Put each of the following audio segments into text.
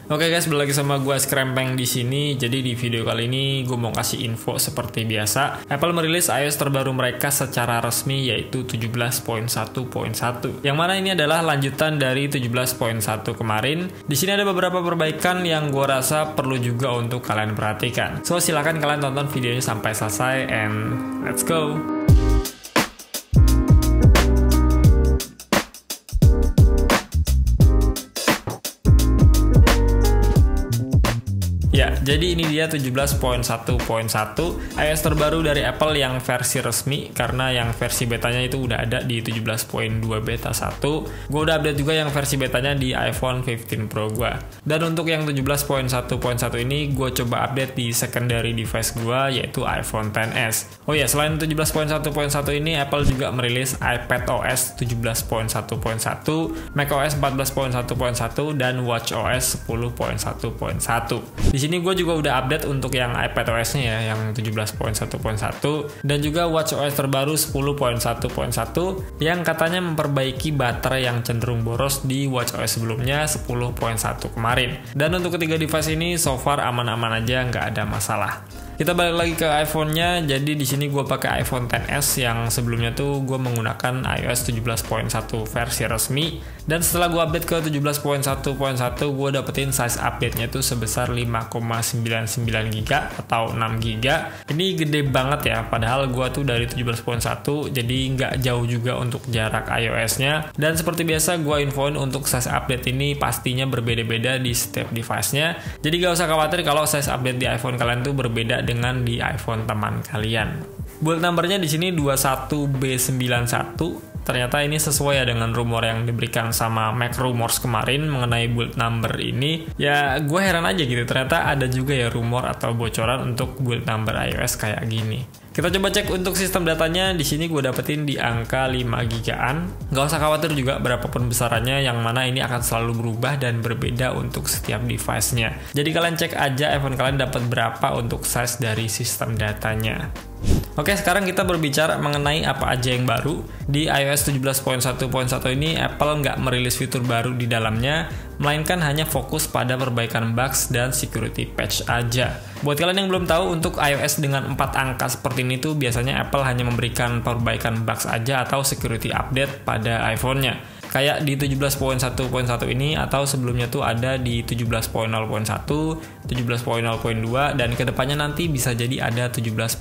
Oke guys, balik lagi sama gue Scrempeng di sini. Jadi di video kali ini gue mau kasih info seperti biasa. Apple merilis iOS terbaru mereka secara resmi yaitu 17.1.1. Yang mana ini adalah lanjutan dari 17.1 kemarin. Di sini ada beberapa perbaikan yang gue rasa perlu juga untuk kalian perhatikan. So silahkan kalian tonton videonya sampai selesai and let's go. Ya, jadi ini dia 17.1.1 iOS terbaru dari Apple yang versi resmi, karena yang versi betanya itu udah ada di 17.2 beta 1. Gue udah update juga yang versi betanya di iPhone 15 Pro gue. Dan untuk yang 17.1.1 ini gue coba update di secondary device gue yaitu iPhone XS. Oh ya, selain 17.1.1 ini Apple juga merilis iPadOS 17.1.1, macOS 14.1.1 dan watchOS 10.1.1. Di sini gue juga udah update untuk yang iPadOS-nya ya, yang 17.1.1 dan juga watchOS terbaru 10.1.1 yang katanya memperbaiki baterai yang cenderung boros di watchOS sebelumnya 10.1 kemarin. Dan untuk ketiga device ini so far aman-aman aja, nggak ada masalah. Kita balik lagi ke iPhone-nya. Jadi di sini gue pakai iPhone XS yang sebelumnya tuh gue menggunakan iOS 17.1 versi resmi. Dan setelah gue update ke 17.1.1 gue dapetin size update-nya tuh sebesar 5,99 GB atau 6 GB. Ini gede banget ya, padahal gue tuh dari 17.1 jadi nggak jauh juga untuk jarak iOS-nya. Dan seperti biasa gue infoin untuk size update ini pastinya berbeda-beda di setiap device-nya. Jadi gak usah khawatir kalau size update di iPhone kalian tuh berbeda dengan di iPhone teman kalian. Build number-nya di sini 21B91. Ternyata ini sesuai ya dengan rumor yang diberikan sama MacRumors kemarin mengenai build number ini. Ya gue heran aja gitu, ternyata ada juga ya rumor atau bocoran untuk build number iOS kayak gini. Kita coba cek untuk sistem datanya. Di sini gue dapetin di angka 5 gigaan. Gak usah khawatir juga berapapun besarannya, yang mana ini akan selalu berubah dan berbeda untuk setiap device-nya. Jadi kalian cek aja iPhone kalian dapat berapa untuk size dari sistem datanya. Oke, sekarang kita berbicara mengenai apa aja yang baru. Di iOS 17.1.1 ini Apple nggak merilis fitur baru di dalamnya, melainkan hanya fokus pada perbaikan bugs dan security patch aja. Buat kalian yang belum tahu, untuk iOS dengan 4 angka seperti ini tuh biasanya Apple hanya memberikan perbaikan bugs aja atau security update pada iPhone-nya. Kayak di 17.1.1 ini atau sebelumnya tuh ada di 17.0.1, 17.0.2 dan kedepannya nanti bisa jadi ada 17.1.2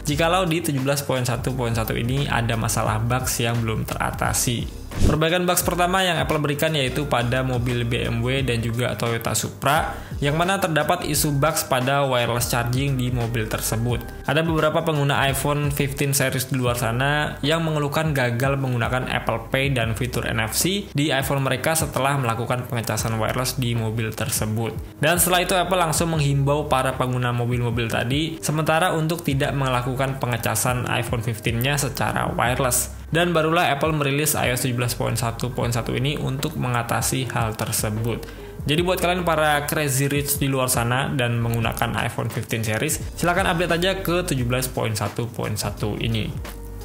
jikalau di 17.1.1 ini ada masalah bugs yang belum teratasi. Perbaikan bugs pertama yang Apple berikan yaitu pada mobil BMW dan juga Toyota Supra, yang mana terdapat isu bugs pada wireless charging di mobil tersebut. Ada beberapa pengguna iPhone 15 series di luar sana yang mengeluhkan gagal menggunakan Apple Pay dan fitur NFC di iPhone mereka setelah melakukan pengecasan wireless di mobil tersebut. Dan setelah itu Apple langsung menghimbau para pengguna mobil-mobil tadi sementara untuk tidak melakukan pengecasan iPhone 15-nya secara wireless. Dan barulah Apple merilis iOS 17.1.1 ini untuk mengatasi hal tersebut. Jadi buat kalian para crazy rich di luar sana dan menggunakan iPhone 15 series, silahkan update aja ke 17.1.1 ini.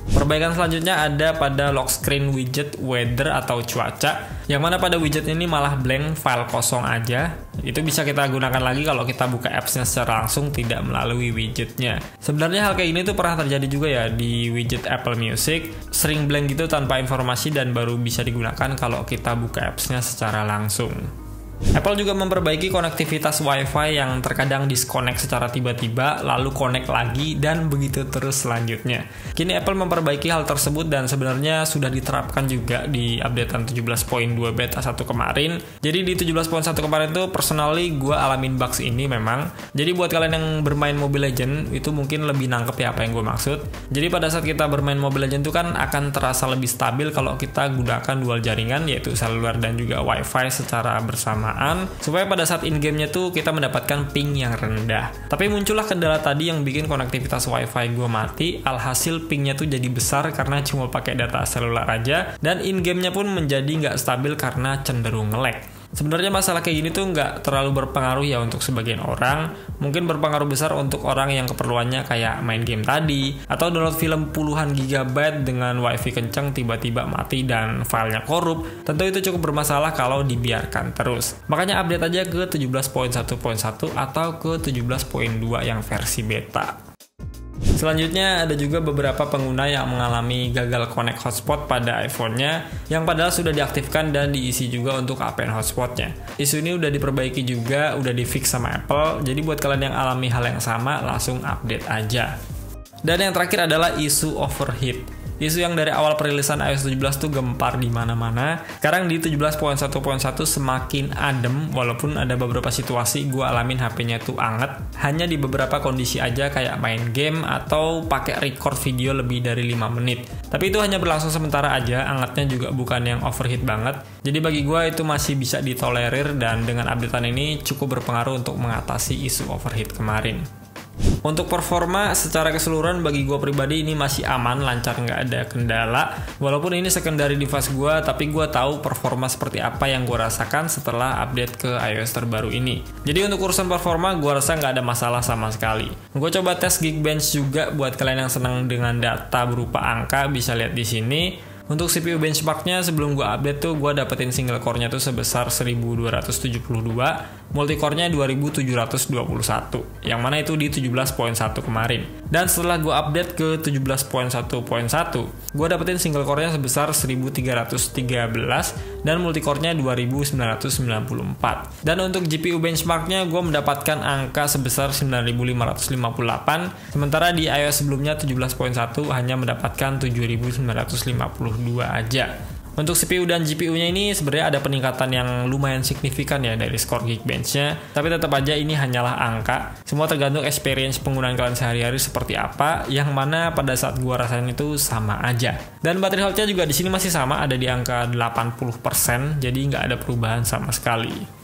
Perbaikan selanjutnya ada pada lock screen widget weather atau cuaca, yang mana pada widget ini malah blank, file kosong aja. Itu bisa kita gunakan lagi kalau kita buka apps-nya secara langsung tidak melalui widgetnya. Sebenarnya hal kayak gini tuh pernah terjadi juga ya di widget Apple Music, sering blank gitu tanpa informasi dan baru bisa digunakan kalau kita buka apps-nya secara langsung. Apple juga memperbaiki konektivitas Wi-Fi yang terkadang disconnect secara tiba-tiba, lalu connect lagi, dan begitu terus selanjutnya. Kini Apple memperbaiki hal tersebut dan sebenarnya sudah diterapkan juga di updatean 17.2 beta 1 kemarin. Jadi di 17.1 kemarin tuh personally gue alamin bugs ini memang. Jadi buat kalian yang bermain Mobile Legends itu mungkin lebih nangkep ya apa yang gue maksud. Jadi pada saat kita bermain Mobile Legends itu kan akan terasa lebih stabil kalau kita gunakan dual jaringan yaitu seluler dan juga Wi-Fi secara bersama, supaya pada saat in-game-nya tuh kita mendapatkan ping yang rendah. Tapi muncullah kendala tadi yang bikin konektivitas Wi-Fi gue mati, alhasil pingnya tuh jadi besar karena cuma pakai data seluler aja, dan in-game-nya pun menjadi nggak stabil karena cenderung nge-lag. Sebenarnya masalah kayak gini tuh nggak terlalu berpengaruh ya untuk sebagian orang. Mungkin berpengaruh besar untuk orang yang keperluannya kayak main game tadi, atau download film puluhan gigabyte dengan wifi kencang tiba-tiba mati dan filenya korup. Tentu itu cukup bermasalah kalau dibiarkan terus. Makanya update aja ke 17.1.1 atau ke 17.2 yang versi beta. Selanjutnya ada juga beberapa pengguna yang mengalami gagal connect hotspot pada iPhone-nya yang padahal sudah diaktifkan dan diisi juga untuk VPN hotspotnya. Isu ini udah diperbaiki juga, udah di fix sama Apple, jadi buat kalian yang alami hal yang sama langsung update aja. Dan yang terakhir adalah isu overheat. Isu yang dari awal perilisan iOS 17 tuh gempar di mana-mana. Sekarang di 17.1.1 semakin adem, walaupun ada beberapa situasi gue alamin HP-nya tuh anget. Hanya di beberapa kondisi aja kayak main game atau pakai record video lebih dari 5 menit. Tapi itu hanya berlangsung sementara aja, angetnya juga bukan yang overheat banget. Jadi bagi gue itu masih bisa ditolerir dan dengan updatean ini cukup berpengaruh untuk mengatasi isu overheat kemarin. Untuk performa secara keseluruhan bagi gue pribadi ini masih aman, lancar, nggak ada kendala. Walaupun ini secondary device gue, tapi gue tahu performa seperti apa yang gue rasakan setelah update ke iOS terbaru ini. Jadi untuk urusan performa gue rasa nggak ada masalah sama sekali. Gue coba tes Geekbench juga buat kalian yang senang dengan data berupa angka, bisa lihat di sini. Untuk CPU benchmarknya sebelum gue update tuh gue dapetin single core-nya tuh sebesar 1272, multicore-nya 2721, yang mana itu di 17.1 kemarin. Dan setelah gue update ke 17.1.1, gue dapetin single core-nya sebesar 1313 dan multicore-nya 2994. Dan untuk GPU benchmark-nya gue mendapatkan angka sebesar 9558, sementara di iOS sebelumnya 17.1 hanya mendapatkan 7952 aja. Untuk CPU dan GPU-nya ini sebenarnya ada peningkatan yang lumayan signifikan ya dari skor Geekbench-nya, tapi tetap aja ini hanyalah angka. Semua tergantung experience penggunaan kalian sehari-hari seperti apa, yang mana pada saat gua rasain itu sama aja. Dan battery health-nya juga di sini masih sama, ada di angka 80%, jadi nggak ada perubahan sama sekali.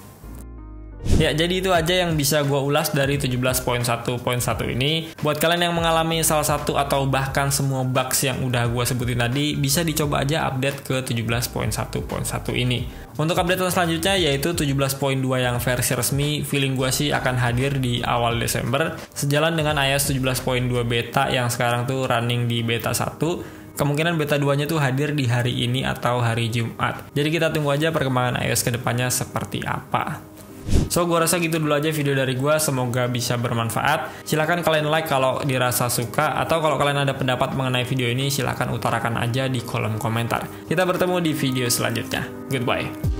Ya, jadi itu aja yang bisa gue ulas dari 17.1.1 ini. Buat kalian yang mengalami salah satu atau bahkan semua bugs yang udah gue sebutin tadi, bisa dicoba aja update ke 17.1.1 ini. Untuk update selanjutnya yaitu 17.2 yang versi resmi, feeling gue sih akan hadir di awal Desember, sejalan dengan iOS 17.2 beta yang sekarang tuh running di beta 1. Kemungkinan beta 2-nya tuh hadir di hari ini atau hari Jumat. Jadi kita tunggu aja perkembangan iOS kedepannya seperti apa. So, gue rasa gitu dulu aja video dari gue, semoga bisa bermanfaat. Silahkan kalian like kalau dirasa suka, atau kalau kalian ada pendapat mengenai video ini, silahkan utarakan aja di kolom komentar. Kita bertemu di video selanjutnya. Goodbye.